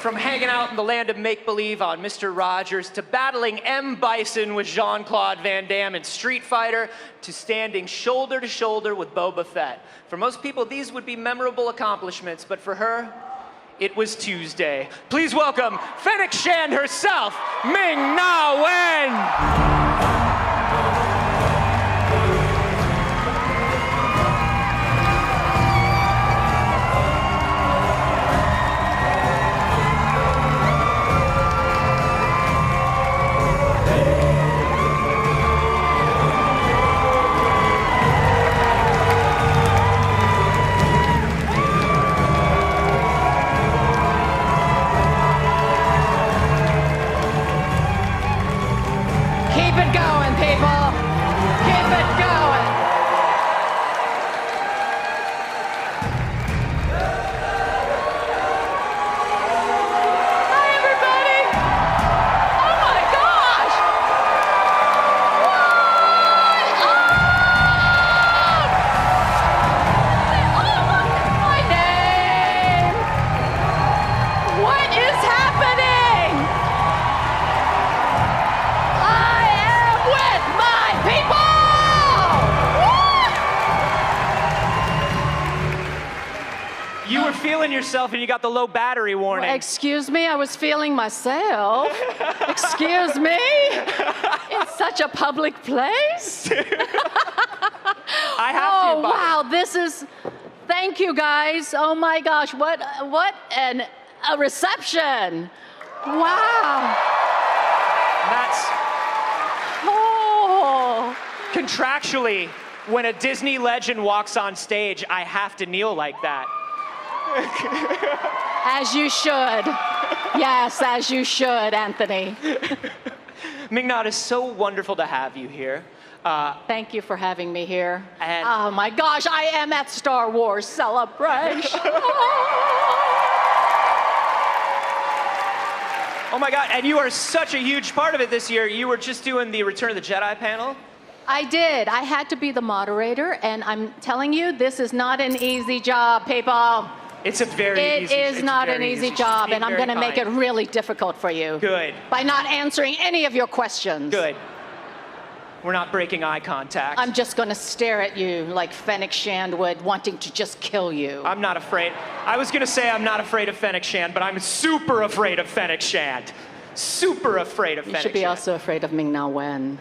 From hanging out in the land of make-believe on Mr. Rogers, to battling M. Bison with Jean-Claude Van Damme in Street Fighter, to standing shoulder to shoulder with Boba Fett. For most people, these would be memorable accomplishments, but for her, it was Tuesday. Please welcome Fennec Shand herself, Ming-Na Wen! Yourself and you got the low battery warning. Well, excuse me, I was feeling myself. Excuse me? It's such a public place. I have to. Wow, this is, thank you guys. Oh my gosh, what a reception. Wow. That's contractually, when a Disney legend walks on stage, I have to kneel like that. As you should. Yes, as you should, Anthony. Ming-Na, it is so wonderful to have you here. Thank you for having me here. And oh my gosh, I am at Star Wars Celebration. Oh my God, and you are such a huge part of it this year. You were just doing the Return of the Jedi panel. I did. I had to be the moderator, and I'm telling you, this is not an easy job, people. It's a very easy job. It is not an easy job, and I'm going to make it really difficult for you. Good. By not answering any of your questions. Good. We're not breaking eye contact. I'm just going to stare at you like Fennec Shand would, wanting to just kill you. I'm not afraid. I was going to say I'm not afraid of Fennec Shand, but I'm super afraid of Fennec Shand. Super afraid of Fennec Shand. You should be also afraid of Ming-Na Wen.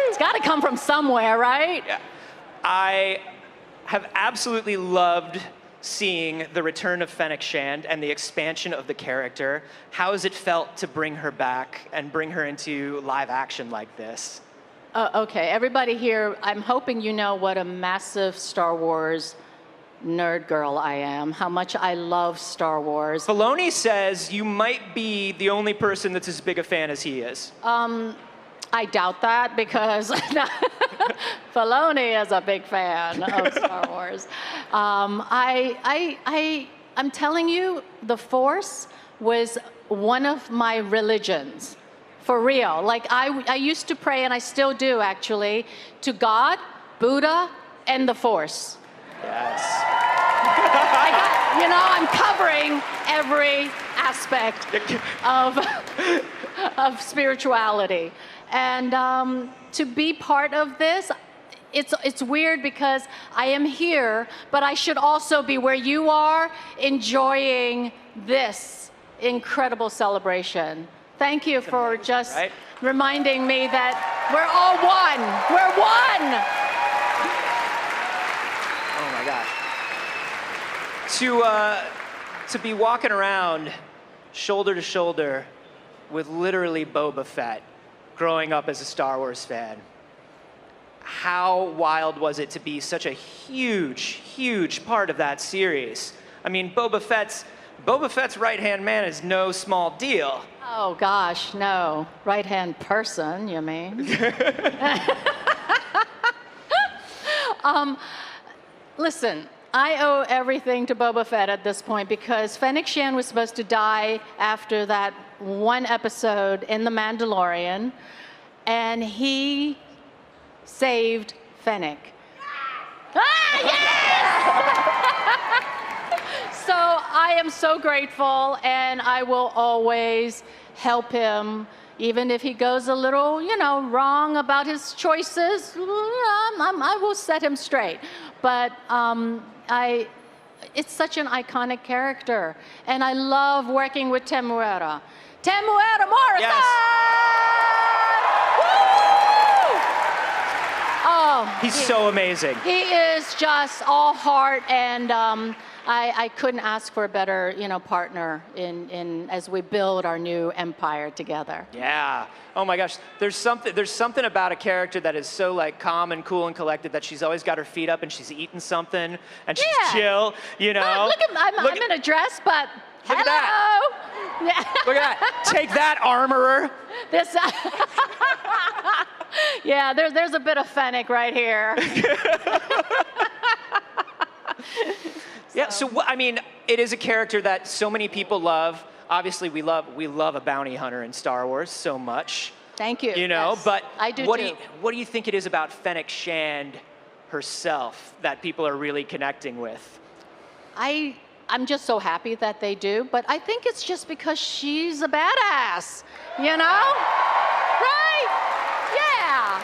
It's got to come from somewhere, right? Yeah. I have absolutely loved seeing the return of Fennec Shand and the expansion of the character. How has it felt to bring her back and bring her into live action like this? Okay, everybody here, I'm hoping you know what a massive Star Wars nerd girl I am, how much I love Star Wars. Filoni says you might be the only person that's as big a fan as he is. I doubt that because Filoni is a big fan of Star Wars. I'm telling you, the Force was one of my religions, for real. Like I used to pray, and I still do actually, to God, Buddha, and the Force. Yes. I'm covering every aspect of spirituality. And to be part of this, it's weird because I am here, but I should also be where you are, enjoying this incredible celebration. Thank you for just reminding me that we're all one. We're one. Oh my gosh. To be walking around shoulder to shoulder with literally Boba Fett, growing up as a Star Wars fan, how wild was it to be such a huge, huge part of that series? I mean, Boba Fett's right-hand man is no small deal. Oh gosh, no. Right-hand person, you mean? Listen, I owe everything to Boba Fett at this point because Fennec Shand was supposed to die after that one episode in The Mandalorian, and he saved Fennec. Ah, yes! So I am so grateful, and I will always help him, even if he goes a little, wrong about his choices. I will set him straight. But it's such an iconic character, and I love working with Temuera. Temuera Morrison! Yes. Woo! Oh, He's so amazing. he is just all heart, and I couldn't ask for a better, partner in as we build our new empire together. Yeah. Oh my gosh. There's something about a character that is so like calm and cool and collected that she's always got her feet up and she's eating something and she's Yeah. chill, Look at I'm in a dress, but Look at hello. Look at that. Take that, armorer. This. Yeah, there's a bit of Fennec right here. Yeah, so I mean, it is a character that so many people love. Obviously, we love a bounty hunter in Star Wars so much. Thank you. Yes. But I do what too. what do you think it is about Fennec Shand herself that people are really connecting with? I'm just so happy that they do, but I think it's just because she's a badass, Right? Yeah.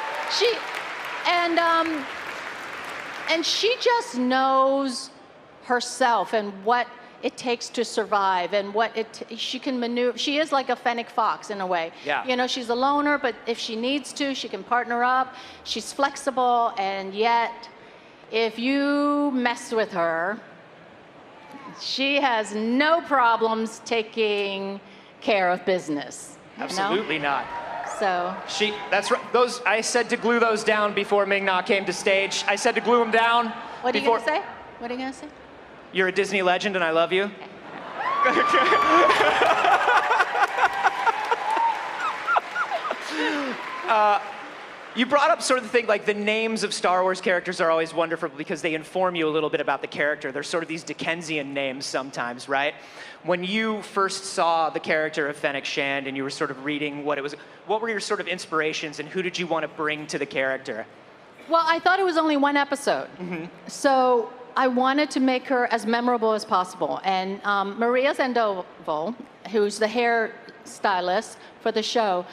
And she just knows herself and what it takes to survive and she can maneuver. She is like a Fennec Fox in a way. Yeah. She's a loner, but if she needs to, she can partner up. She's flexible, and yet if you mess with her, she has no problems taking care of business. Absolutely not. So That's right. I said to glue those down before Ming-Na came to stage. I said to glue them down. what are you gonna say? What are you gonna say? You're a Disney legend and I love you. You brought up sort of the thing, like the names of Star Wars characters are always wonderful because they inform you a little bit about the character. They're sort of these Dickensian names sometimes, right? When you first saw the character of Fennec Shand and you were sort of reading what were your sort of inspirations and who did you want to bring to the character? Well, I thought it was only one episode. So I wanted to make her as memorable as possible. And Maria Sandoval, who's the hair stylist for the show,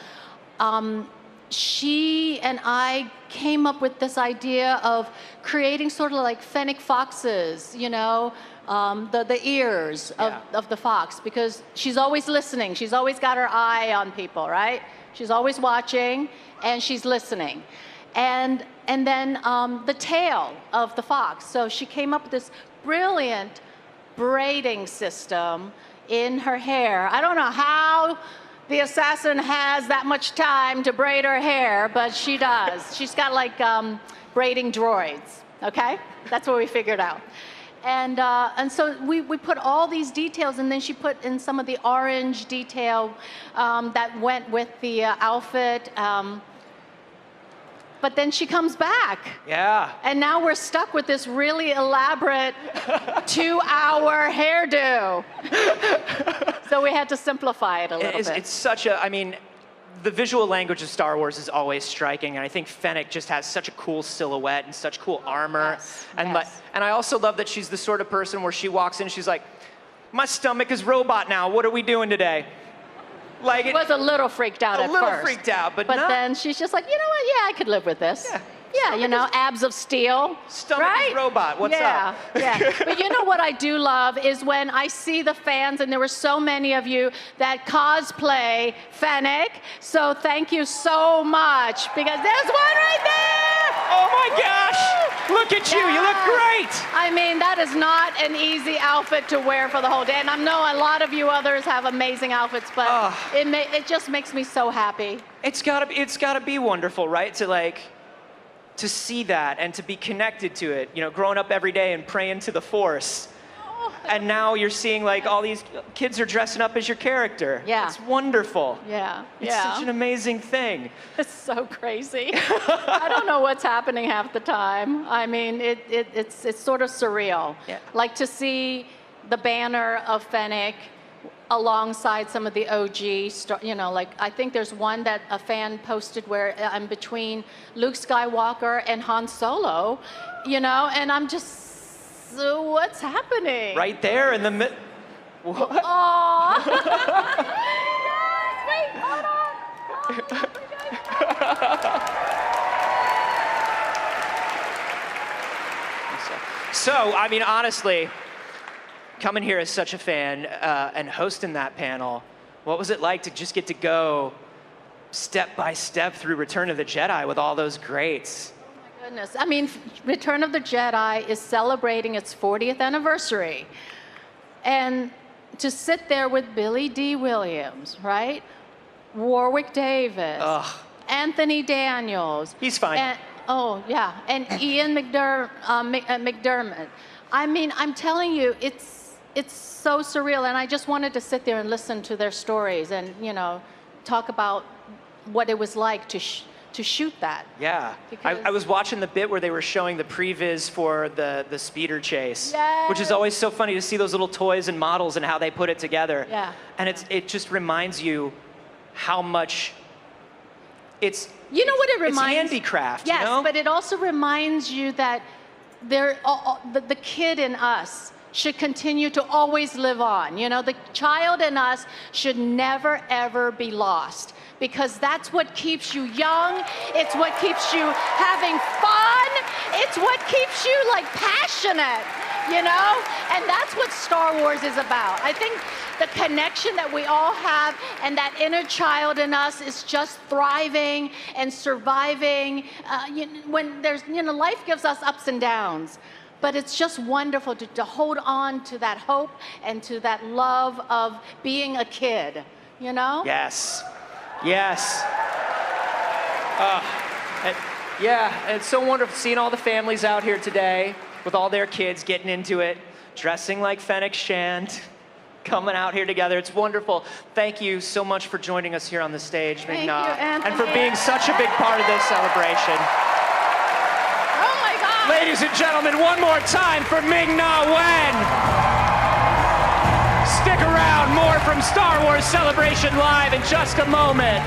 she and I came up with this idea of creating sort of like Fennec foxes, the ears of the fox, because she's always listening. She's always got her eye on people, right? She's always watching and she's listening. And then the tail of the fox. So she came up with this brilliant braiding system in her hair. I don't know how the assassin has that much time to braid her hair, but she does. She's got like braiding droids, okay? That's what we figured out. And so we put all these details, and then she put in some of the orange detail that went with the outfit. But then she comes back. Yeah. And now we're stuck with this really elaborate 2-hour hairdo. So we had to simplify it a little bit. It's such a, I mean, the visual language of Star Wars is always striking, and I think Fennec just has such a cool silhouette and such cool armor. Yes, and yes. and I also love that she's the sort of person where she walks in and she's like, my stomach is robot now, what are we doing today? Like She was a little freaked out at first. A little freaked out, but then she's just like, you know what? Yeah, I could live with this. Yeah. Abs of steel. Stomach right? is robot. What's yeah, up? Yeah. But you know what I do love is when I see the fans, and there were so many of you that cosplay Fennec. So thank you so much, because there's one right there. Oh my gosh! Look at you. You look great. I mean, that is not an easy outfit to wear for the whole day. And I know a lot of you others have amazing outfits, but it just makes me so happy. It's gotta be wonderful, right? To see that and to be connected to it, growing up every day and praying to the Force. And now you're seeing like all these kids are dressing up as your character. Yeah. It's wonderful. Yeah. It's such an amazing thing. It's so crazy. I don't know what's happening half the time. I mean, it's sort of surreal. Yeah. Like to see the banner of Fennec alongside some of the OG, like I think there's one that a fan posted where I'm between Luke Skywalker and Han Solo, and I'm just, so what's happening? Right there in the mid. What? Aww. Yes, wait, hold on. So, I mean, honestly, coming here as such a fan and hosting that panel, what was it like to just get to go step by step through Return of the Jedi with all those greats? Oh my goodness. I mean, Return of the Jedi is celebrating its 40th anniversary. And to sit there with Billy D. Williams, right? Warwick Davis, Anthony Daniels. He's fine. Oh, yeah. And Ian McDermott. I mean, I'm telling you, it's so surreal. And I just wanted to sit there and listen to their stories and, talk about what it was like to shoot that. Yeah. I was watching the bit where they were showing the previs for the speeder chase, which is always so funny to see those little toys and models and how they put it together. Yeah. And it just reminds you how much it's... You know what it reminds? It's handicraft, Yes, but it also reminds you that the kid in us should continue to always live on. The child in us should never, ever be lost, because that's what keeps you young. It's what keeps you having fun. It's what keeps you passionate, And that's what Star Wars is about. I think the connection that we all have and that inner child in us is just thriving and surviving. When there's, life gives us ups and downs, but it's just wonderful to hold on to that hope and to that love of being a kid, Yes. Yes. It's so wonderful seeing all the families out here today with all their kids getting into it, dressing like Fennec Shand, coming out here together. It's wonderful. Thank you so much for joining us here on the stage, Ming Na, and for being such a big part of this celebration. Oh my God. Ladies and gentlemen, one more time for Ming-Na Wen. Stick around, more from Star Wars Celebration Live in just a moment.